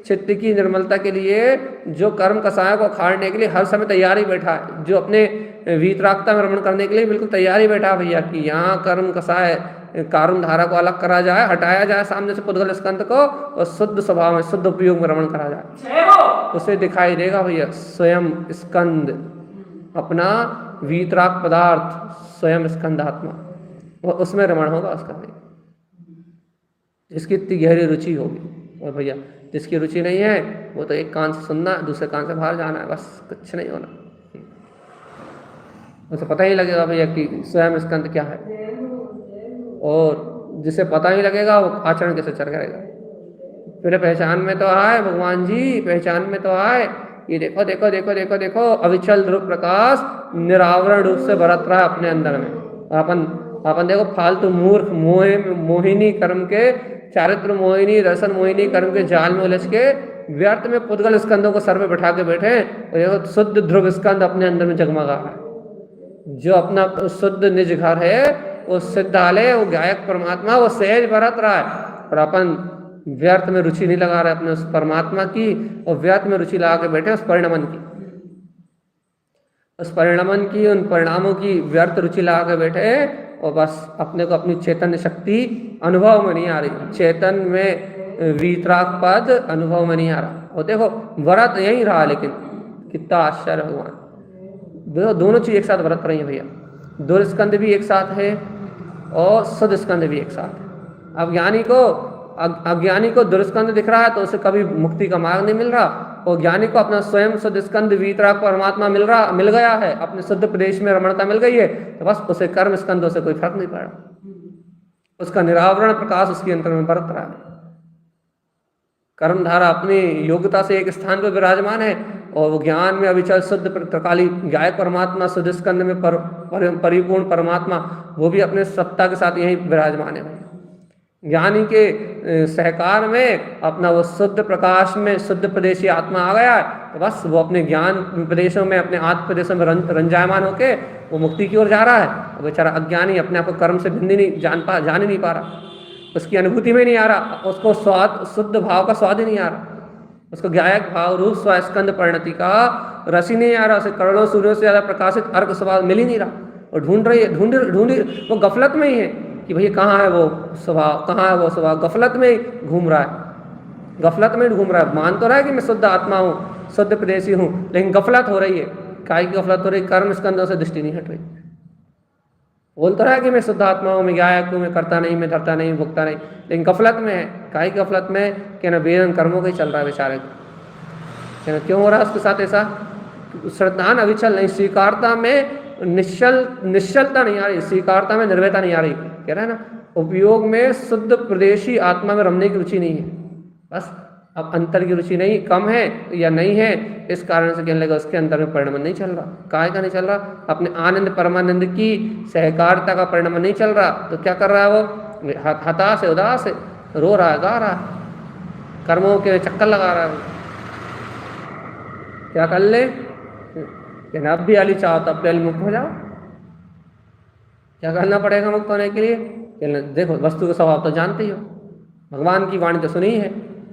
चित्त की निर्मलता के लिए जो कर्म कसायों को खाड़ने के लिए हर समय तैयारी बैठा है, जो अपने वीतरागता में रमण करने के लिए बिल्कुल तैयारी बैठा भैया कि यहाँ कर्म कसाय कारण धारा को अलग करा जाए, हटाया जाए सामने से पुद्गल स्कंद को और शुद्ध स्वभाव में शुद्ध उपयोग में रमण करा जाए। उसे दिखाई देगा भैया स्वयं स्कंद, अपना वीतराग पदार्थ स्वयं स्कंद आत्मा, वो उसमें रमण होगा उसका भैया, जिसकी इतनी गहरी रुचि होगी। और भैया जिसकी रुचि नहीं है वो तो एक कान से सुनना, दूसरे कान से बाहर जाना है, बस कुछ नहीं होना। उसे पता ही लगेगा भैया कि स्वयं स्कंद क्या है, और जिसे पता ही लगेगा वो आचरण कैसे चल करेगा। फिर पहचान में तो आए भगवान जी, पहचान में तो आए, ये देखो देखो देखो देखो देखो अविचल ध्रुव प्रकाश निरावरण रूप से बरत रहा है अपने अंदर में। अपन देखो फालतू मूर्ख मोहिनी कर्म के, चारित्र मोहिनी रसन मोहिनी कर्म के जाल में उलझ के व्यर्थ में पुद्गल स्कंदों को सर पे बैठा के बैठे और देखो शुद्ध ध्रुव स्कंद अपने अंदर में जगमगा रहा है। जो अपना शुद्ध निज घर है वो सिद्धालय, वो गायक परमात्मा, वो सहज बरत रहा है, और अपन व्यर्थ में रुचि नहीं लगा रहे अपने उस परमात्मा की, और व्यर्थ में रुचि लगा के बैठे उस परिणमन की, उस परिणमन की, उन परिणामों की व्यर्थ रुचि लगा के बैठे, और बस अपने को अपनी चैतन्य शक्ति अनुभव में नहीं आ रही, चेतन में वीतराग पद अनुभव में नहीं आ रहा। और देखो व्रत यही रहा, लेकिन कितना आश्चर्य भगवान, दोनों चीज एक साथ व्रत रही है भैया। दुर स्कंद भी एक साथ है और शुद्ध स्कंद भी एक साथ है। अज्ञानी को दुर्स्कंद दिख रहा है तो उसे कभी मुक्ति का मार्ग नहीं मिल रहा, और ज्ञानी को अपना स्वयं शुद्ध स्कंद वीतराग परमात्मा मिल गया है, अपने शुद्ध प्रदेश में रमणता मिल गई है, तो बस उसे कर्म स्कंदों से कोई फर्क नहीं पड़ रहा, उसका निरावरण प्रकाश उसके अंतर में बरत रहा है। कर्मधारा अपनी योग्यता से एक स्थान पर विराजमान है, और वो ज्ञान में अविचल शुद्ध त्रिकाली गायक परमात्मा, शुद्ध स्कंद में परिपूर्ण परमात्मा, वो भी अपने सत्ता के साथ यहीं विराजमान है। ज्ञानी के सहकार में अपना वो शुद्ध प्रकाश में शुद्ध प्रदेशी आत्मा आ गया है, तो बस वो अपने ज्ञान प्रदेशों में, अपने आत्म प्रदेशों में रंजायमान होके वो मुक्ति की ओर जा रहा है। और बेचारा अज्ञानी अपने आप को कर्म से भिन्न नहीं जान ही नहीं पा रहा, उसकी अनुभूति में नहीं आ रहा, उसको स्वाद शुद्ध भाव का स्वाद ही नहीं आ रहा, उसको गायक भाव रूप स्वस्कंद परिणति का रस ही नहीं आ रहा, उसे करोड़ों सूर्यों से ज़्यादा प्रकाशित अर्क स्वभाव मिल ही नहीं रहा, और ढूंढ वो गफलत में ही है कि भैया कहाँ है वो स्वभाव, कहाँ है वो स्वभाव, गफलत में घूम रहा है। गफलत में घूम रहा है, मान तो रहा है कि मैं शुद्ध आत्मा हूँ, शुद्ध प्रदेशी हूँ, लेकिन गफलत हो रही है। काय की गफलत हो रही? कर्म स्कंदों से दृष्टि नहीं हट रही। बोल तो रहा है कि मैं शुद्ध आत्मा हूँ, मैं गायक हूँ, मैं करता नहीं, मैं धरता नहीं, भुगता नहीं, लेकिन गफलत में है। काय की गफलत में? कि ना वेदन कर्मों का ही चल रहा है बेचारे को। क्यों हो रहा है उसके साथ ऐसा? श्रद्धान अविचल नहीं, स्वीकारता में निश्चलता नहीं आ रही, स्वीकारता में निर्भयता नहीं आ रही। कह रहा है ना, उपयोग में शुद्ध प्रदेशी आत्मा में रमने की रुचि नहीं है। बस अब अंतर की रुचि नहीं, कम है या नहीं है, इस कारण से कहने लगा उसके अंतर में परिणमन नहीं चल रहा। काय का नहीं चल रहा? अपने आनंद परमानंद की सहकारिता का परिणमन नहीं चल रहा। तो क्या कर रहा है वो? हताश है, उदास है, रो रहा है, गा रहा है, कर्मों के चक्कर लगा रहा है। क्या कर ले? अब भी अली चाहो तो अब मुक्त हो जाओ। क्या करना पड़ेगा मुक्त होने के लिए? देखो वस्तु का स्वभाव तो जानते ही हो, भगवान की वाणी तो सुनी है,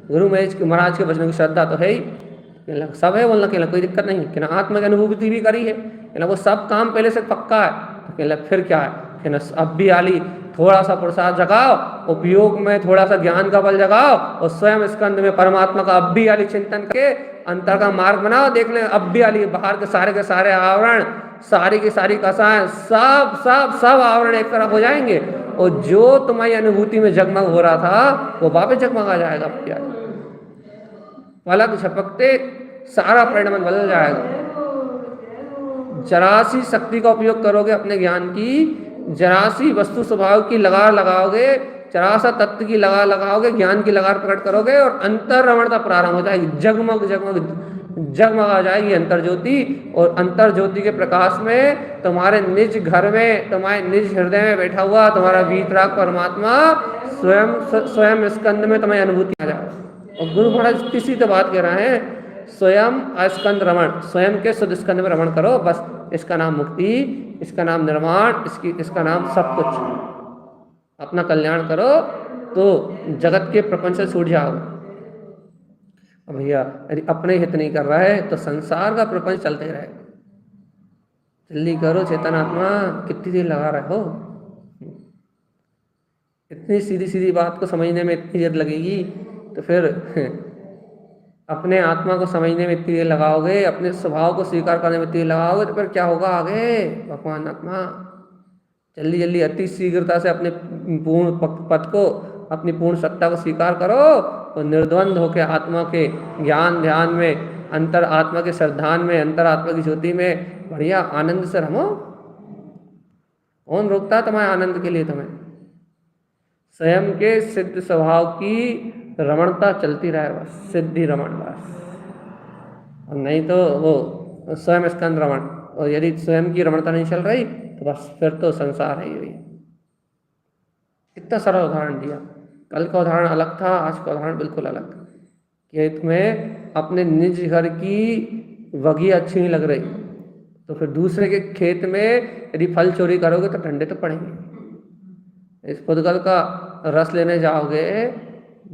गुरु महाराज के वचनों की श्रद्धा तो है ही, सब है बोलना, कहना कोई दिक्कत नहीं, कहना आत्मा की अनुभूति भी करी है, कहना वो सब काम पहले से पक्का है। तो कहना फिर क्या है? कहना अब भी आली थोड़ा सा प्रसाद जगाओ, उपयोग में थोड़ा सा ज्ञान का बल जगाओ, और स्वयं स्कंद में परमात्मा का अब भी आली चिंतन के अंतर का मार्ग बनाओ। देख ले अब भी आली बाहर के सारे आवरण, सारी की सारी कसाएं, सब सब सब आवरण एक तरफ हो जाएंगे, और जो तुम्हारी अनुभूति में जगमग हो रहा था वो वापस जगमग आ जाएगा। पलक झपकते सारा परिणमन बदल जाएगा। जरासी शक्ति का उपयोग करोगे अपने ज्ञान की, जरासी वस्तु स्वभाव की लगार लगाओगे, जरासा तत्व की लगार लगाओगे, ज्ञान की लगार प्रकट करोगे, और अंतर रमणता प्रारंभ हो जाएगी। जगमग जगमग जगमग आ जाएगी अंतर ज्योति, और अंतर ज्योति के प्रकाश में तुम्हारे निज घर में, तुम्हारे निज हृदय में बैठा हुआ तुम्हारा वीतराग परमात्मा स्वयं स्कंद में तुम्हें अनुभूति आ जाए। और गुरु महाराज किसी तो बात कह रहे हैं, स्वयं अस्कंद रमण, स्वयं के शुद्ध स्कंद में रमण करो, बस इसका नाम मुक्ति, इसका नाम निर्माण, इसका नाम सब कुछ। अपना कल्याण करो तो जगत के प्रपंच से छूट जाओगे। भैया यदि अपने हित नहीं कर रहा है तो संसार का प्रपंच चलते रहेगा। जल्दी करो चेतनात्मा, कितनी देर लगा रहे हो? इतनी सीधी सीधी बात को समझने में इतनी देर लगेगी, तो फिर अपने आत्मा को समझने में इतनी देर लगाओगे, अपने स्वभाव को स्वीकार करने में इतनी देर लगाओगे, तो फिर क्या होगा आगे? भगवान आत्मा जल्दी जल्दी अति शीघ्रता से अपने पूर्ण पद को, अपनी पूर्ण सत्ता को स्वीकार करो, और निर्द्वंद होकर आत्मा के ज्ञान ध्यान में, अंतर आत्मा के श्रद्धान में, अंतर आत्मा की ज्योति में बढ़िया आनंद से रहो। कौन रोकता तुम्हारे आनंद के लिए? तुम्हें स्वयं के सिद्ध स्वभाव की रमणता चलती रहे, बस सिद्धि रमण बस, और नहीं तो वो स्वयं स्कंद रमण। और यदि स्वयं की रमणता नहीं चल रही तो बस फिर तो संसार है ही। इतना सरल उदाहरण दिया। कल का उदाहरण अलग था, आज का उदाहरण बिल्कुल अलग था कि तुम्हें अपने निज घर की बगी अच्छी नहीं लग रही, तो फिर दूसरे के खेत में यदि फल चोरी करोगे तो डंडे तो पड़ेंगे। इस पुद्गल का रस लेने जाओगे,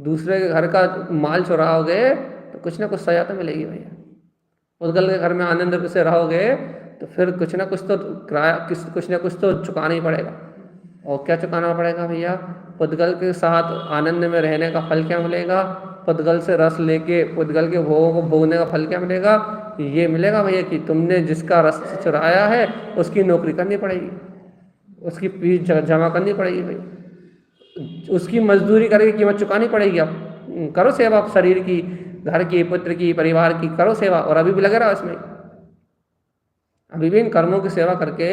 दूसरे के घर का माल चुराओगे, तो कुछ ना कुछ सजा तो मिलेगी भैया। पुद्गल के घर में आनंद से रहोगे तो फिर कुछ ना कुछ तो किराया, कुछ ना कुछ तो चुकाना ही पड़ेगा। और क्या चुकाना पड़ेगा भैया? पुद्गल के साथ आनंद में रहने का फल क्या मिलेगा? पुद्गल से रस लेके पुद्गल के भोगों को भोगने का फल क्या मिलेगा? ये मिलेगा भैया कि तुमने जिसका रस चुराया है उसकी नौकरी करनी पड़ेगी, उसकी फीस जमा करनी पड़ेगी भैया, उसकी मजदूरी करके कीमत चुकानी पड़ेगी। अब करो सेवा, आप शरीर की, घर की, पुत्र की, परिवार की करो सेवा, और अभी भी लगे रहो इसमें, अभी भी इन कर्मों की सेवा करके,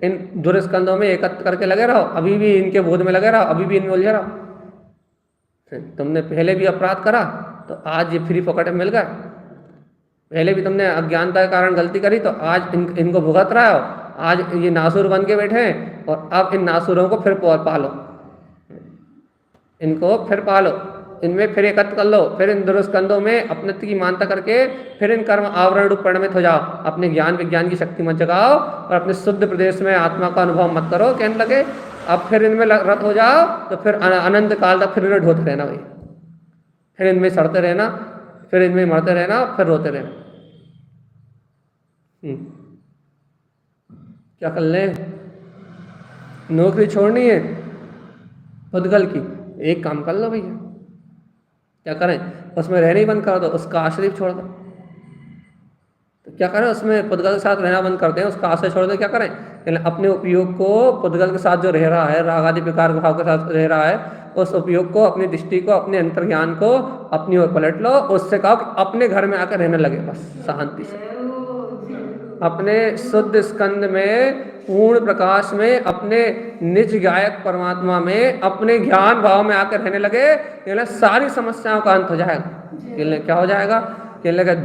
इन दुर्स्कंदों में एकत्र करके लगे रहो, अभी भी इनके बोध में लगे रहो, अभी भी इनमें उलझे रहो। तुमने पहले भी अपराध करा तो आज ये फ्री पॉकेट में मिल गए, पहले भी तुमने अज्ञानता के कारण गलती करी तो आज इनको भुगत रहा हो, आज ये नासुर बन के बैठे हैं, और अब इन नासुरों को फिर पालो, इनको फिर पालो, इनमें फिर एकत्र कर लो, फिर इन दुर्स्कंदों में अपनत्व की मानता करके फिर इन कर्म आवरण रूप परिणमित हो जाओ। अपने ज्ञान विज्ञान की शक्ति मत जगाओ, और अपने शुद्ध प्रदेश में आत्मा का अनुभव मत करो कहने लगे। अब फिर इनमें रत हो जाओ तो फिर अनंत काल तक फिर इन्हें ढोते रहना भाई, फिर इनमें सड़ते रहना, फिर इनमें मरते रहना, फिर रोते रहना। क्या कर लें? नौकरी छोड़नी है पुद्गल की, एक काम कर लो भैया, क्या करें, उसमें रहने ही बंद कर दो, उसका आश्रय छोड़ दो। तो क्या करें, उसमें पुद्गल के साथ रहना बंद करते हैं, उसका आश्रय छोड़ दो। क्या करें, अपने उपयोग को पुद्गल के साथ जो रह रहा है, राग आदि विकार भाव के साथ रह रहा है, उस उपयोग को, अपनी दृष्टि को, अपने अंतर्ज्ञान को अपनी ओर पलट लो। उससे कहो कि अपने घर में आकर रहने लगे बस शांति से, अपने शुद्ध स्कंद में, पूर्ण प्रकाश में, अपने निज गायक परमात्मा में, अपने ज्ञान भाव में आकर रहने लगे। सारी समस्याओं का अंत हो जाएगा। क्या हो जाएगा,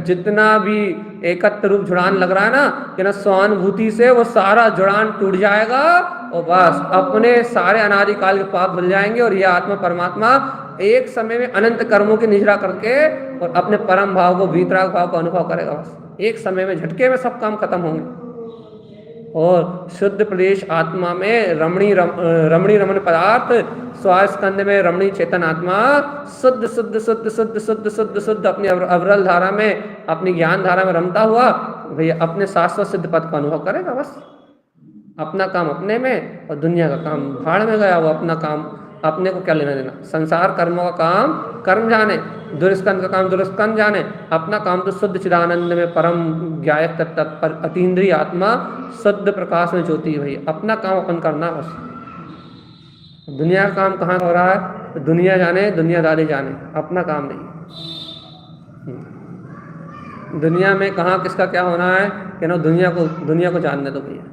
जितना भी एकत्र रूप जुड़ान लग रहा है ना, स्वानुभूति से वो सारा जुड़ान टूट जाएगा और बस अपने सारे अनादिकाल के पाप भूल जाएंगे। और यह आत्मा परमात्मा एक समय में अनंत कर्मों की निजरा करके और अपने परम भाव को, वीतराग भाव को अनुभव करेगा। बस एक समय में, झटके में सब काम खत्म होंगे। और शुद्ध प्रदेश आत्मा में रमणी रमण पदार्थ, स्वास्कंद में रमणी चेतन आत्मा शुद्ध शुद्ध शुद्ध शुद्ध शुद्ध शुद्ध शुद्ध अपनी अविरल धारा में, अपनी ज्ञान धारा में रमता हुआ भैया अपने शाश्वत सिद्ध पद का अनुभव करेगा। बस अपना काम अपने में और दुनिया का काम भाड़ में गया। वो अपना काम, अपने को क्या लेना देना। संसार कर्मों का काम कर्म जाने, दुर्स्कंद का काम दुर्स्कंद जाने, अपना काम तो शुद्ध चिदानंद में परम ज्ञायक तत्पर अतीन्द्रिय आत्मा शुद्ध प्रकाश में ज्योति है। भैया अपना काम अपन करना बस। दुनिया का काम कहाँ हो रहा है, दुनिया जाने, दुनियादारी जाने, अपना काम नहीं। दुनिया में कहाँ किसका क्या होना है, कि ना दुनिया को जानने दो भैया।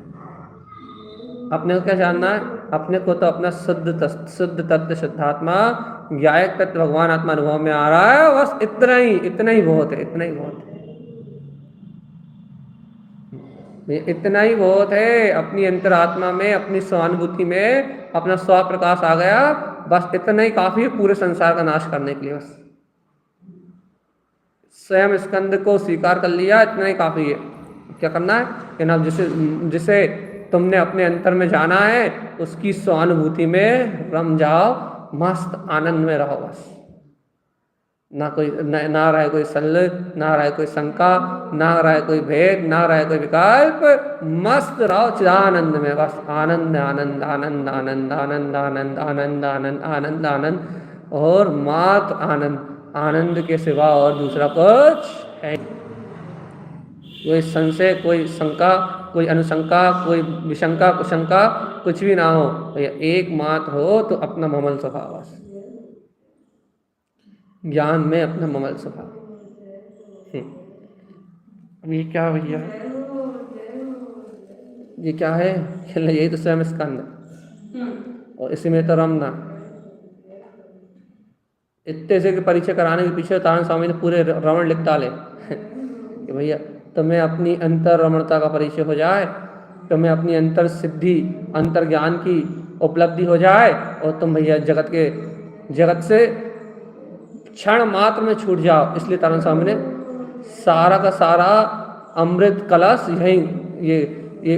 अपने को क्या जानना है, अपने को तो अपना शुद्ध तत्व शुद्धात्मा ज्ञायक तत्व भगवान आत्मा अनुभव में आ रहा है। बस इतना ही बहुत है, इतना ही बहुत है, इतना ही बहुत है। अपनी अंतरात्मा में, अपनी स्वानुभूति में अपना स्व प्रकाश आ गया, बस इतना ही काफी है पूरे संसार का नाश करने के लिए। बस स्वयं स्कंद को स्वीकार कर लिया, इतना ही काफी है। क्या करना है कि ना, जिसे तुमने अपने अंतर में जाना है, उसकी स्वानुभूति में रम जाओ, मस्त आनंद में रहो। बस ना रहे कोई संलग्न, ना रहे कोई शंका, ना रहे कोई भेद, ना रहे कोई विकल्प, मस्त रहो चिदानंद में। बस आनंद आनंद आनंद आनंद आनंद आनंद आनंद आनंद आनंद आनंद और मात्र आनंद। आनंद के सिवा और दूसरा कुछ है। कोई संशय, कोई शंका, कोई अनुशंका, कोई विशंका, कुशंका कुछ भी ना हो भैया, एकमात्र हो तो अपना ममल स्वभाव। बस ज्ञान में अपना ममल स्वभाव। ये क्या भैया, ये क्या है, यही तो स्वयं स्कंद और इसी में तो रमना। इतने से परिचय कराने के पीछे तारण स्वामी ने पूरे रमण लिख डाले कि भैया तुम्हें अपनी अंतर रमणता का परिचय हो जाए, तुम्हें अपनी अंतर सिद्धि, अंतर ज्ञान की उपलब्धि हो जाए और तुम भैया जगत से क्षण मात्र में छूट जाओ। इसलिए तारण स्वामी ने सारा का सारा अमृत कलश ये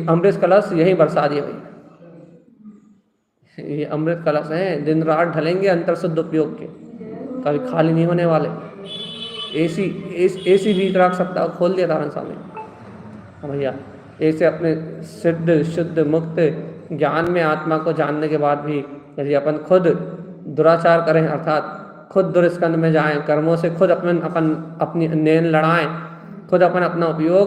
अमृत कलश यही बरसा दिया भैया। ये अमृत कलश हैं, दिन रात ढलेंगे अंतर शुद्ध उपयोग के, कभी खाली नहीं होने वाले। ऐसी वीतराग सप्ताह खोल दिया तारण स्वामी भैया। ऐसे अपने सिद्ध शुद्ध मुक्त ज्ञान में आत्मा को जानने के बाद भी यदि अपन खुद दुराचार करें, अर्थात खुद दुर्स्कंद में जाएं, कर्मों से खुद अपनी नैन लड़ाएं, खुद अपना उपयोग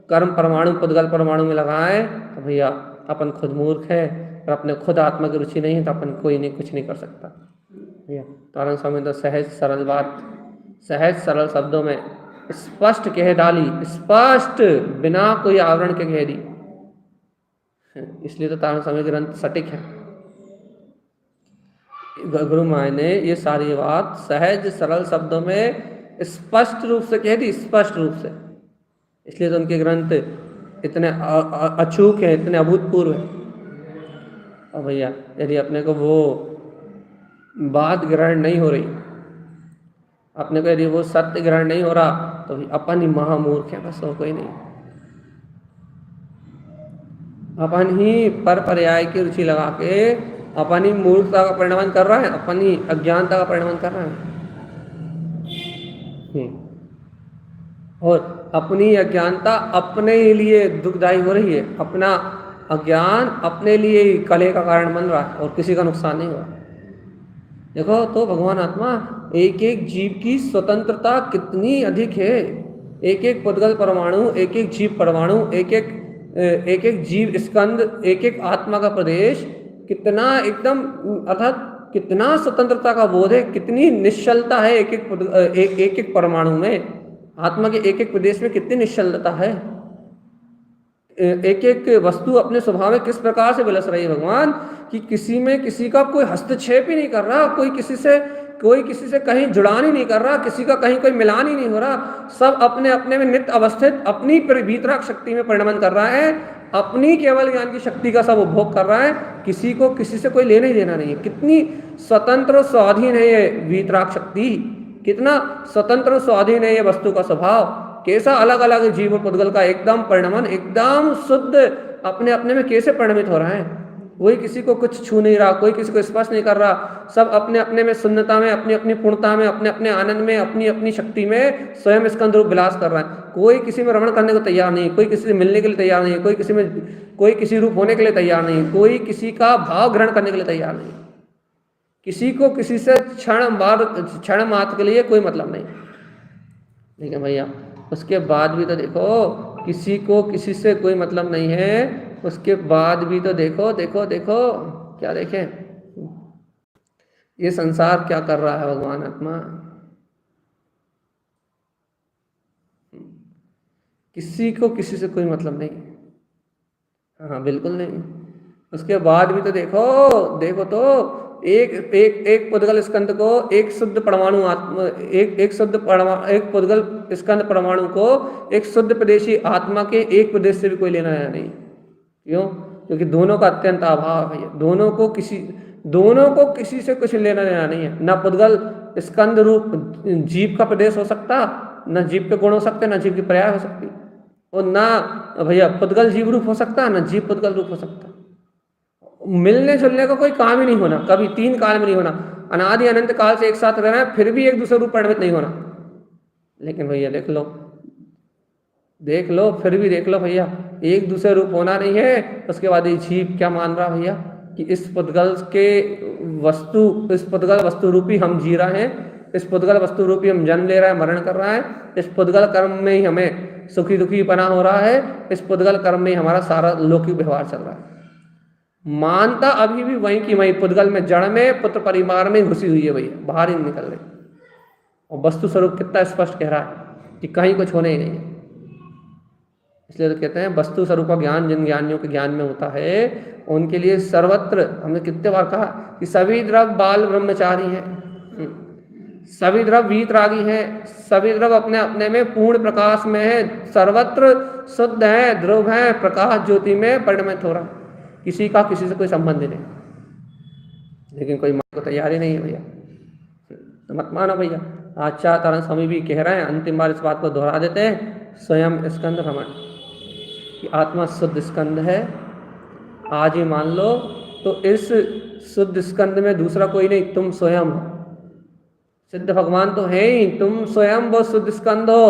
कर्म परमाणु पुद्गल परमाणु में लगाएं, तो भैया अपन खुद मूर्ख है। और अपने खुद आत्मा की रुचि नहीं है तो अपन कोई नहीं, कुछ नहीं कर सकता भैया। तारण स्वामी तो सहज सरल बात, सहज सरल शब्दों में स्पष्ट कह डाली, स्पष्ट बिना कोई आवरण के कह दी। इसलिए तो तारण स्वामी ग्रंथ सटीक है। गुरु माय ने ये सारी बात सहज सरल शब्दों में स्पष्ट रूप से कह दी, स्पष्ट रूप से। इसलिए तो उनके ग्रंथ इतने अचूक हैं, इतने अभूतपूर्व हैं। और भैया यदि अपने को वो बात ग्रहण नहीं हो रही, अपने को यदि वो सत्य ग्रहण नहीं हो रहा, तो अपन ही महामूर्ख है, बस और कोई नहीं। अपन ही पर पर्याय की रुचि लगा के अपन ही मूर्खता का परिणमन कर रहा है, अपन ही अज्ञानता का परिणमन कर रहा है। और अपनी अज्ञानता अपने लिए दुखदायी हो रही है, अपना अज्ञान अपने लिए ही कलह का कारण बन रहा है और किसी का नुकसान नहीं हो रहा। देखो तो भगवान आत्मा, एक एक जीव की स्वतंत्रता कितनी अधिक है। एक एक पुद्गल परमाणु, एक एक जीव परमाणु, एक एक जीव स्कंद, एक एक आत्मा का प्रदेश कितना एकदम, अर्थात कितना स्वतंत्रता का बोध है, कितनी निश्चलता है एक एक परमाणु में, आत्मा के एक एक प्रदेश में कितनी निश्चलता है। एक एक वस्तु अपने स्वभाव में किस प्रकार से विलस रही है भगवान, कि किसी में किसी का कोई हस्तक्षेप ही नहीं कर रहा, कोई किसी से कहीं जुड़ान ही नहीं कर रहा, किसी का कहीं कोई मिलान ही नहीं हो रहा। सब अपने अपने में नित्य अवस्थित अपनी भीतराग शक्ति में परिणमन कर रहा है, अपनी केवल ज्ञान की शक्ति का सब उपभोग कर रहा है, किसी को किसी से कोई लेना ही देना नहीं है। कितनी स्वतंत्र स्वाधीन है ये वीतराग शक्ति, कितना स्वतंत्र स्वाधीन है ये वस्तु का स्वभाव, कैसा अलग अलग जीव पुद्गल का एकदम परिणमन, एकदम शुद्ध अपने अपने में कैसे परिणमित हो रहा है। कोई किसी को कुछ छू नहीं रहा, कोई किसी को स्पर्श नहीं कर रहा, सब अपने अपने में शून्यता में, अपनी अपनी पूर्णता में, अपने अपने आनंद में, अपनी अपनी शक्ति में स्वयं स्कंद रूप विलास कर रहा है। कोई किसी में रमण करने को तैयार नहीं, कोई किसी से मिलने के लिए तैयार नहीं, कोई किसी रूप होने के लिए तैयार नहीं, कोई किसी का भाव ग्रहण करने के लिए तैयार नहीं, किसी को किसी से क्षण मात्र के लिए कोई मतलब नहीं। ठीक है भैया, उसके बाद भी तो देखो, किसी को किसी से कोई मतलब नहीं है, उसके बाद भी तो देखो देखो देखो क्या देखें, ये संसार क्या कर रहा है भगवान आत्मा। किसी को किसी से कोई मतलब नहीं, हाँ बिल्कुल नहीं। उसके बाद भी तो देखो तो एक पुद्गल स्कंद को, एक शुद्ध परमाणु आत्मा, एक पुद्गल स्कंद परमाणु को एक शुद्ध प्रदेशी आत्मा के एक प्रदेश से भी कोई लेना है नहीं। क्यों? क्योंकि दोनों का अत्यंत अभाव है। दोनों को किसी से कुछ लेना देना नहीं है। न पुद्गल स्कंद रूप जीव का प्रदेश हो सकता, न जीव के गुण हो सकते, न जीव की पर्याय हो सकती, और ना भैया पुद्गल जीव रूप हो सकता, न जीव पुद्गल रूप हो सकता। मिलने जुलने का कोई काम ही नहीं होना, कभी तीन काल में नहीं होना, अनादि अनंत काल से एक साथ रहना है, फिर भी एक दूसरे रूप परिणमित नहीं होना। लेकिन भैया देख लो फिर भी देख लो भैया, एक दूसरे रूप होना नहीं है। उसके बाद ये जीव क्या मान रहा भैया कि इस पुद्गल वस्तु रूपी हम जी रहे हैं, इस पुद्गल वस्तु रूपी हम जन्म ले रहे हैं, मरण कर रहा है, इस पुद्गल कर्म में ही हमें सुखी दुखी पना हो रहा है, इस पुद्गल कर्म में ही हमारा सारा लौकिक व्यवहार चल रहा है। मानता अभी भी वहीं की वहीं पुद्गल में, जड़ में, पुत्र परिवार में घुसी हुई है भैया, बाहर ही निकल रही। और वस्तु स्वरूप कितना स्पष्ट कह रहा है कि कहीं कुछ होने ही नहीं है। इसलिए तो कहते हैं वस्तु स्वरूप का ज्ञान जिन ज्ञानियों के ज्ञान में होता है, उनके लिए सर्वत्र, हमने कितने बार कहा कि सभी द्रव बाल ब्रह्मचारी हैं, सभी द्रव वीतरागी हैं, सभी द्रव अपने अपने में पूर्ण प्रकाश में है, सर्वत्र शुद्ध है, ध्रुव है, प्रकाश ज्योति में परिणमित हो रहा है। किसी का किसी से कोई संबंध नहीं, लेकिन कोई मान को तैयार ही नहीं है भैया। तो मत मानो भैया। आचार्य तारण स्वामी भी कह रहे हैं, अंतिम बार इस बात को दोहरा देते हैं, स्वयं स्कंद भ्रमण कि आत्मा शुद्ध स्कंद है। आज ही मान लो तो इस शुद्ध स्कंद में दूसरा कोई नहीं, तुम स्वयं हो। सिद्ध भगवान तो है ही, तुम स्वयं वो शुद्ध स्कंद हो।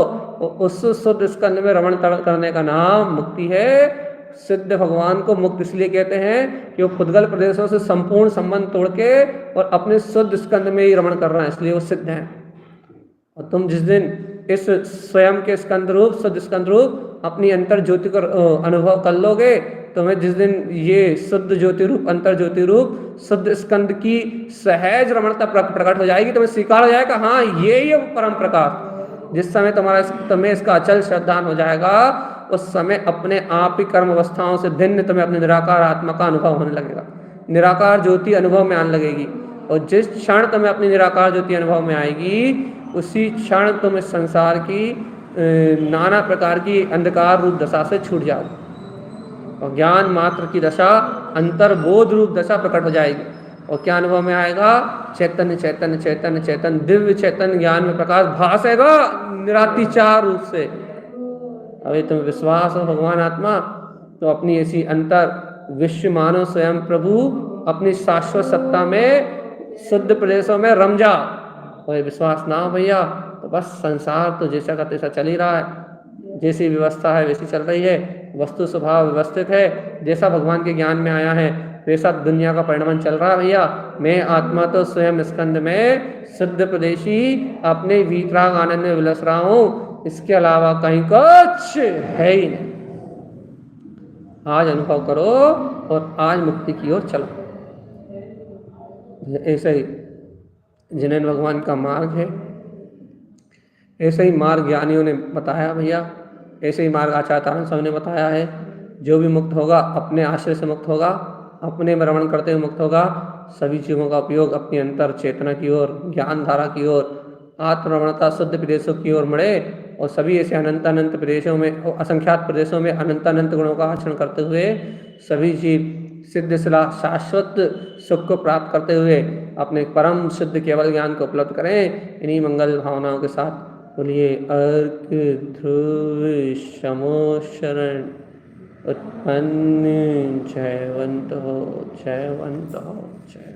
उस शुद्ध स्कंद में रमण करने का नाम मुक्ति है। सिद्ध भगवान को मुक्त इसलिए कहते हैं कि वो पुद्गल प्रदेशों से संपूर्ण संबंध तोड़ के और अपने शुद्ध स्कंद में ही रमण कर रहा है, इसलिए वो सिद्ध है। और तुम जिस दिन इस स्वयं के स्कंद रूप, शुद्ध स्कंद रूप अपनी अंतर ज्योति को अनुभव कर लोगे, तुम्हें जिस दिन ये शुद्ध ज्योति रूप, अंतर ज्योति रूप, शुद्ध स्कंद की सहज रमणता प्रकट हो जाएगी, तुम्हें स्वीकार हो जाएगा, हाँ ये परम प्रकाश। जिस समय तुम्हें इसका अचल श्रद्धान हो जाएगा, उस समय अपने आप ही कर्म अवस्थाओं से भिन्न तुम्हें अपने निराकार आत्मा का अनुभव होने लगेगा, निराकार ज्योति अनुभव में आने लगेगी। और जिस क्षण तुम्हें अपनी निराकार ज्योति अनुभव में आएगी, उसी क्षण तुम इस संसार की नाना प्रकार की अंधकार रूप दशा से छूट जाओगे और ज्ञान मात्र की दशा, अंतर्बोध रूप दशा प्रकट हो जाएगी। और क्या अनुभव में आएगा? चैतन्य चैतन्य चैतन्य चैतन्य दिव्य चैतन्य ज्ञान में प्रकाश भासेगा निरातिचार रूप से। अभी तुम्हें विश्वास हो भगवान आत्मा, तो अपनी ऐसी अंतर विश्व मानो स्वयं प्रभु अपनी शाश्वत सत्ता में शुद्ध प्रदेशों में रम जा। और विश्वास ना हो भैया तो बस संसार तो जैसा का तैसा चल ही रहा है, जैसी व्यवस्था है वैसी चल रही है, वस्तु स्वभाव व्यवस्थित है, जैसा भगवान के ज्ञान में आया है वैसा दुनिया का परिणमन चल रहा है भैया। मैं आत्मा तो स्वयं स्कंद में सिद्ध प्रदेशी अपने वीतराग आनंद में विलस रहा हूँ, इसके अलावा कहीं कुछ है ही नहीं। आज अनुभव करो और आज मुक्ति की ओर चलो। ऐसे ही जिनेन भगवान का मार्ग है, ऐसे ही मार्ग ज्ञानियों ने बताया भैया, ऐसे ही मार्ग आचार्य तारण स्वामी ने बताया है। जो भी मुक्त होगा अपने आश्रय से मुक्त होगा, अपने भ्रमण करते हुए मुक्त होगा। सभी जीवों का उपयोग अपनी अंतर चेतना की ओर, ज्ञान धारा की ओर, आत्मरमणता शुद्ध प्रदेशों की ओर बढ़े और सभी ऐसे अनंत अनंत प्रदेशों में, असंख्यात प्रदेशों में अनंत अनंत गुणों का आचरण करते हुए सभी जीव सिद्ध सला शाश्वत सुख को प्राप्त करते हुए अपने परम शुद्ध केवल ज्ञान को उपलब्ध करें। इन्हीं मंगल भावनाओं के साथ बोलिए अर्क ध्रुव शमो शरण उत्पन्न जयवंत हो, जयवंत हो, जय।